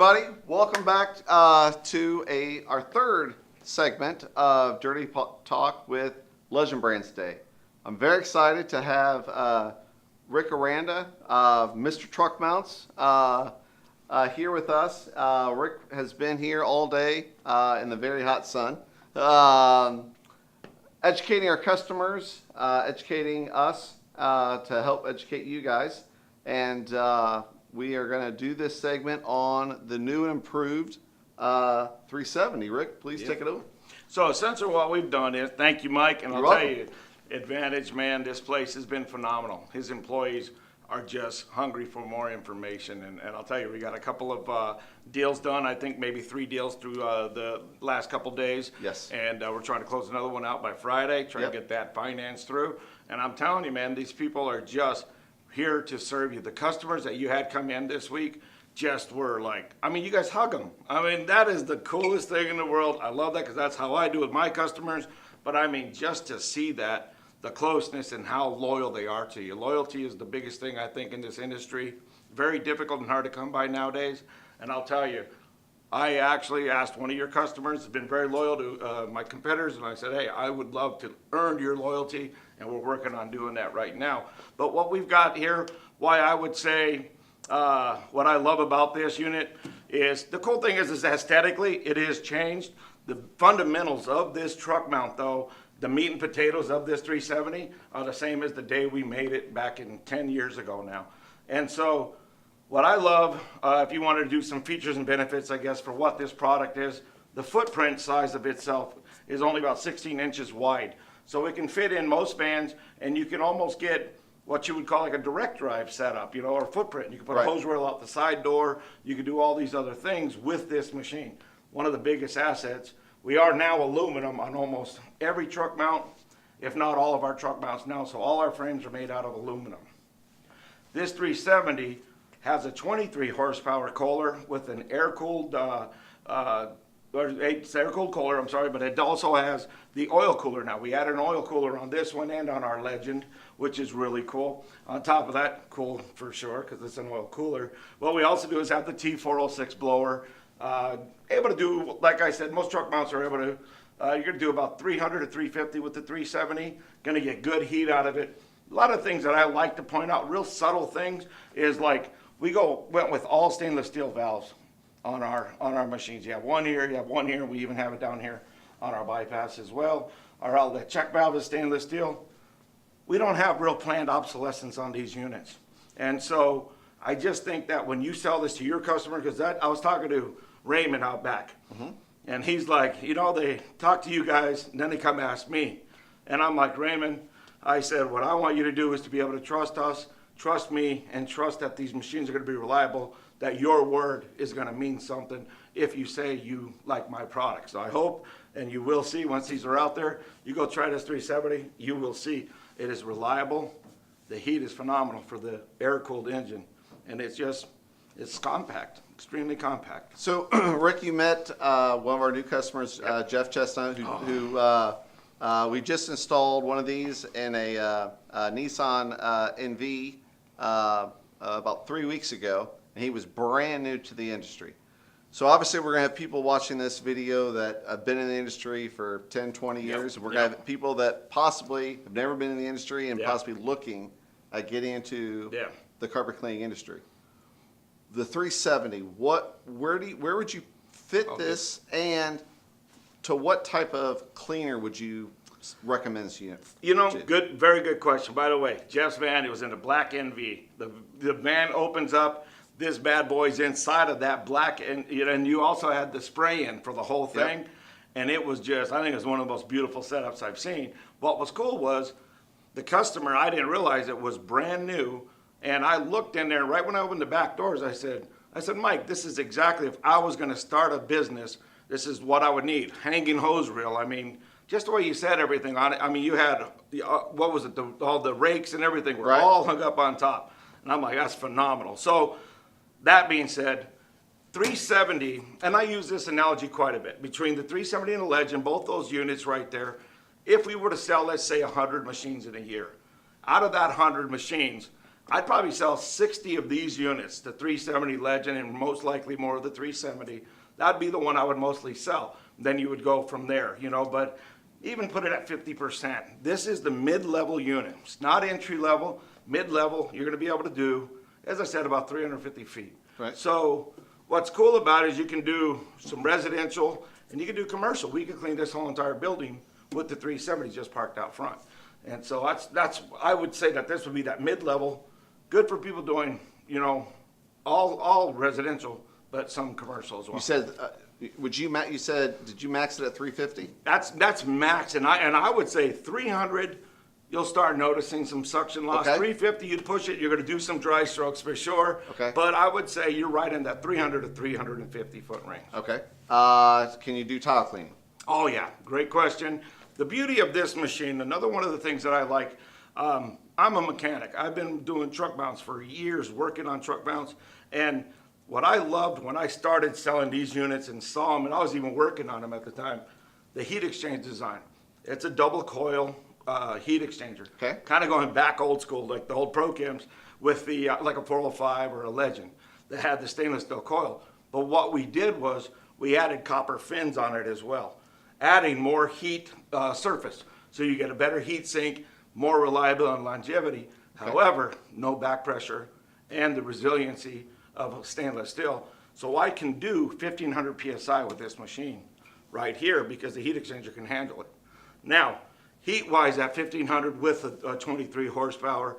everybody, welcome back to our third segment of Dirty Talk with Legend Brands Day. I'm very excited to have Rick Aranda of Mr. Truckmounts here with us. Rick has been here all day in the very hot sun, educating our customers, educating us to help educate you guys. And we are going to do this segment on the new and improved 370. Rick, please take it over. So essentially what we've done is, thank you, Mike, and I'll tell you, Advantage, man, this place has been phenomenal. His employees are just hungry for more information, and I'll tell you, we got a couple of deals done. I think maybe 3 deals through the last couple days. Yes. And we're trying to close another one out by Friday, trying to get that financed through. And I'm telling you, man, these people are just here to serve you. The customers that you had come in this week just were like, I mean, you guys hug them. I mean, that is the coolest thing in the world. I love that because that's how I do with my customers. But I mean, just to see that, the closeness and how loyal they are to you. Loyalty is the biggest thing, I think, in this industry. Very difficult and hard to come by nowadays. And I'll tell you, I actually asked one of your customers, has been very loyal to my competitors, and I said, hey, I would love to earn your loyalty, and we're working on doing that right now. But what we've got here, why I would say what I love about this unit is, the cool thing is aesthetically, it is changed. The fundamentals of this truck mount, though, the meat and potatoes of this 370 are the same as the day we made it back in 10 years ago now. And so what I love, if you wanted to do some features and benefits, I guess, for what this product is, the footprint size of itself is only about 16 inches wide. So it can fit in most vans, and you can almost get what you would call like a direct drive setup, you know, or footprint. You can put a hose rail out the side door. You can do all these other things with this machine. One of the biggest assets, we are now aluminum on almost every truck mount, if not all of our truck mounts now. So all our frames are made out of aluminum. This 370 has a 23 horsepower Kohler with an air-cooled, it's air-cooled Kohler, I'm sorry, but it also has the oil cooler now. We added an oil cooler on this one and on our Legend, which is really cool. On top of that, cool for sure, because it's an oil cooler. What we also do is have the T406 blower. Able to do, like I said, most truck mounts are able to, you're going to do about 300 to 350 with the 370. Going to get good heat out of it. A lot of things that I like to point out, real subtle things, is like went with all stainless steel valves on our machines. You have one here, you have one here. We even have it down here on our bypass as well. The check valve is stainless steel. We don't have real planned obsolescence on these units. And so I just think that when you sell this to your customer, because I was talking to Raymond out back, and he's like, you know, they talk to you guys, and then they come ask me. And I'm like, Raymond, I said, what I want you to do is to be able to trust us, trust me, and trust that these machines are going to be reliable, that your word is going to mean something if you say you like my product. So I hope, and you will see once these are out there, you go try this 370, you will see it is reliable. The heat is phenomenal for the air-cooled engine, and it's compact, extremely compact. So, Rick, you met one of our new customers, Jeff Chestnut, who we just installed one of these in a Nissan NV about 3 weeks ago, and he was brand new to the industry. So obviously we're going to have people watching this video that have been in the industry for 10, 20 years. And we're going to have people that possibly have never been in the industry and possibly looking at getting into the carpet cleaning industry. The 370, where would you fit this, and to what type of cleaner would you recommend this unit? You know, very good question. By the way, Jeff's van, it was in a black NV. The van opens up. This bad boy's inside of that black, and you also had the spray in for the whole thing. And it was just, I think it was one of the most beautiful setups I've seen. What was cool was the customer, I didn't realize it was brand new. And I looked in there, right when I opened the back doors, I said, Mike, this is exactly, if I was going to start a business, this is what I would need. Hanging hose reel. I mean, just the way you said everything on it. I mean, you had, what was it, all the rakes and everything were all hung up on top. And I'm like, that's phenomenal. So that being said, 370, and I use this analogy quite a bit, between the 370 and the Legend, both those units right there, if we were to sell, let's say, 100 machines in a year, out of that 100 machines, I'd probably sell 60 of these units, the 370 Legend, and most likely more of the 370. That'd be the one I would mostly sell. Then you would go from there, you know, but even put it at 50%. This is the mid-level unit. It's not entry level, mid-level. You're gonna be able to do, as I said, about 350 feet. Right. So what's cool about it is you can do some residential and you can do commercial. We could clean this whole entire building with the 370 just parked out front. And so that's I would say that this would be that mid-level, good for people doing, you know, all residential, but some commercial as well. You said, you said, did you max it at 350? That's max, and I would say 300. You'll start noticing some suction loss. Okay. 350, you'd push it. You're going to do some dry strokes for sure. Okay. But I would say you're right in that 300 to 350 foot range. Okay. Can you do tile cleaning? Oh yeah, great question. The beauty of this machine, another one of the things that I like, I'm a mechanic. I've been doing truck mounts for years, working on truck mounts, and what I loved when I started selling these units and saw them, and I was even working on them at the time, the heat exchange design. It's a double coil heat exchanger. Okay. Kind of going back old school, like the old Pro Chems with the, like a 405 or a Legend that had the stainless steel coil. But what we did was we added copper fins on it as well, adding more heat surface. So you get a better heat sink, more reliability and longevity. Okay. However, no back pressure and the resiliency of stainless steel. So I can do 1500 PSI with this machine right here because the heat exchanger can handle it. Now, heat-wise at 1500 with a 23 horsepower,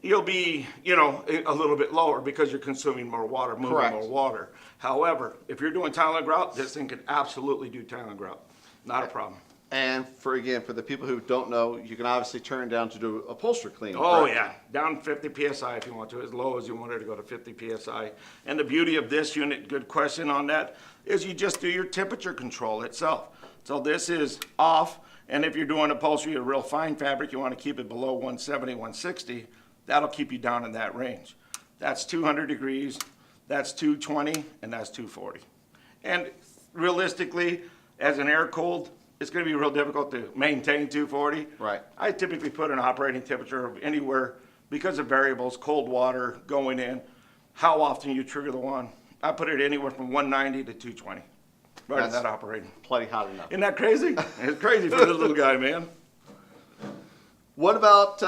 you'll be, you know, a little bit lower because you're consuming more water, moving Correct. more water. However, if you're doing tile and grout, this thing can absolutely do tile and grout. Not a problem. And for the people who don't know, you can obviously turn it down to do upholstery cleaning. Oh correct? yeah, down 50 PSI if you want to, as low as you want it to go to 50 PSI. And the beauty of this unit, good question on that, is you just do your temperature control itself. So this is off, and if you're doing upholstery, a real fine fabric, you want to keep it below 170, 160, that'll keep you down in that range. That's 200 degrees, that's 220, and that's 240. And realistically, as an air cooled, it's going to be real difficult to maintain 240. Right. I typically put an operating temperature of anywhere, because of variables, cold water going in, how often you trigger the one. I put it anywhere from 190 to 220. Right at That's that operating. Plenty hot enough. Isn't that crazy? It's crazy for this little guy, man. What about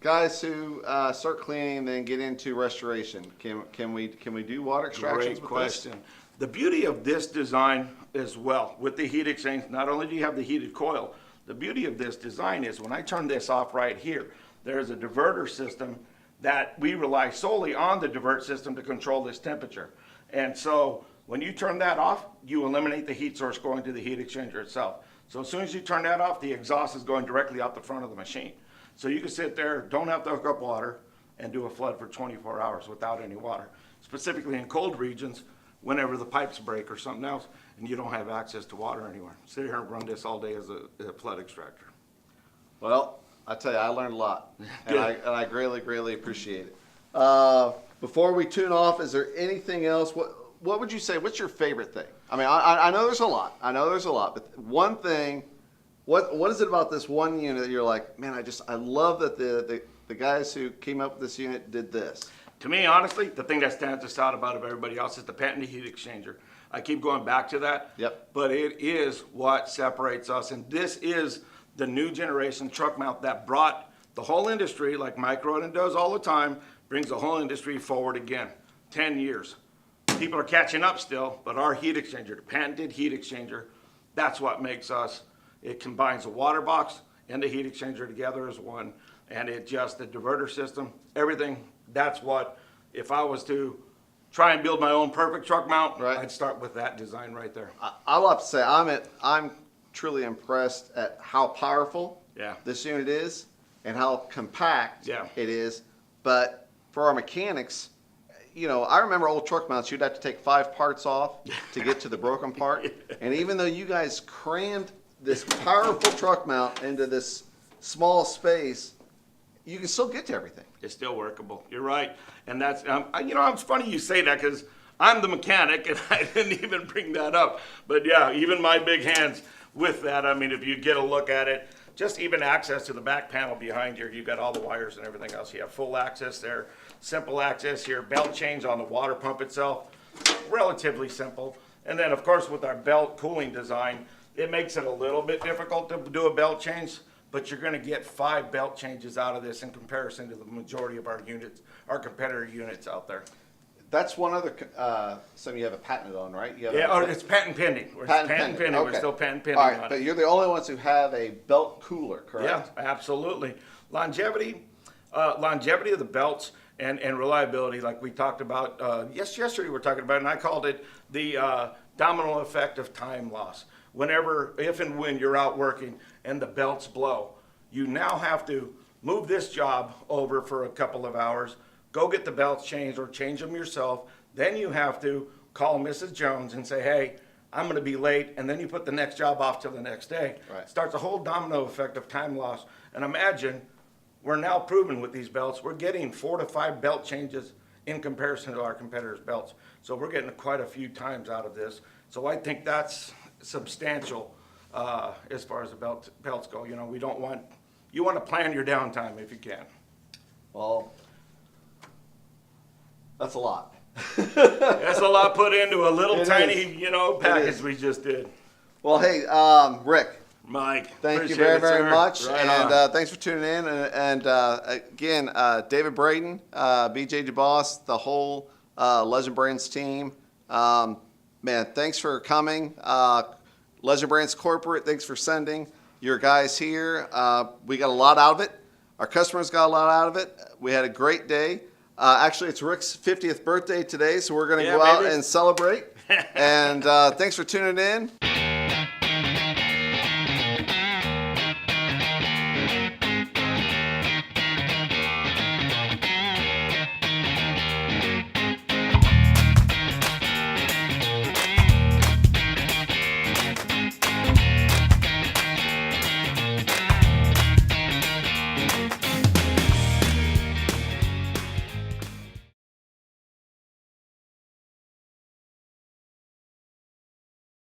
guys who start cleaning and then get into restoration? Can we do water extractions Great with question. The beauty of this design as well, with the heat exchange, not only do you have the heated coil, the beauty of this design is when I turn this off right here, there's a diverter system that we rely solely on the divert system to control this temperature. And so when you turn that off, you eliminate the heat source going to the heat exchanger itself. So as soon as you turn that off, the exhaust is going directly out the front of the machine. So you can sit there, don't have to hook up water, and do a flood for 24 hours without any water. Specifically in cold regions, whenever the pipes break or something else, and you don't have access to water anywhere. Sit here and run this all day as a flood extractor. Well, I tell you, I learned a lot, and Good. I greatly appreciate it. Before we tune off, is there anything else? What would you say? What's your favorite thing? I mean, I know there's a lot. But one thing, what is it about this one unit that you're like, man, I love that the guys who came up with this unit did this. To me, honestly, the thing that stands us out about everybody else is the patented heat exchanger. I keep going back to that. Yep. But it is what separates us. And this is the new generation truck mount that brought the whole industry, like Mike Roden does all the time, brings the whole industry forward again. 10 years. People are catching up still, but our heat exchanger, the patented heat exchanger, that's what makes us. It combines the water box and the heat exchanger together as one. And it just, the diverter system, everything, that's what, if I was to try and build my own perfect truck mount, Right. I'd start with that design right there. I'll have to say, I'm truly impressed at how powerful Yeah. this unit is and how compact Yeah. it is. But for our mechanics, you know, I remember old truck mounts, you'd have to take 5 parts off to get to the broken part. And even though you guys crammed this powerful truck mount into this small space, you can still get to everything. It's still workable. You're right. And that's, you know, it's funny you say that because I'm the mechanic and I didn't even bring that up. But yeah, even my big hands with that, I mean, if you get a look at it, just even access to the back panel behind here. You got all the wires and everything else. You have full access there, simple access here, belt change on the water pump itself, relatively simple. And then of course with our belt cooling design, it makes it a little bit difficult to do a belt change, but you're gonna get 5 belt changes out of this in comparison to the majority of our units, our competitor units out there. That's one other, something you have a patent on, right? You have Yeah, a, it's patent pending. patent pending. We're Okay. still patent pending All on right, it. but you're the only ones who have a belt cooler, Yeah, correct? absolutely. Longevity of the belts and reliability, like we talked about, yesterday we were talking about, and I called it the domino effect of time loss. Whenever, if and when you're out working and the belts blow, you now have to move this job over for a couple of hours, go get the belts changed or change them yourself. Then you have to call Mrs. Jones and say, hey, I'm going to be late, and then you put the next job off till the next day. Right. Starts a whole domino effect of time loss. And imagine, we're now proven with these belts, we're getting 4 to 5 belt changes in comparison to our competitors' belts. So we're getting quite a few times out of this. So I think that's substantial as far as the belts go. You know, you want to plan your downtime if you can. Well, that's a lot. That's a lot put into a little It tiny, is. package is. we just did. Well, hey, Rick, Mike, thank you appreciate very, it, very sir. much. Right And on. thanks for tuning in. And again, David Braden, BJ DeBoss, the whole Legend Brands team. Man, thanks for coming. Legend Brands Corporate, thanks for sending your guys here. We got a lot out of it. Our customers got a lot out of it. We had a great day. Actually, it's Rick's 50th birthday today, so we're going to Yeah, go out baby. and celebrate. And thanks for tuning in.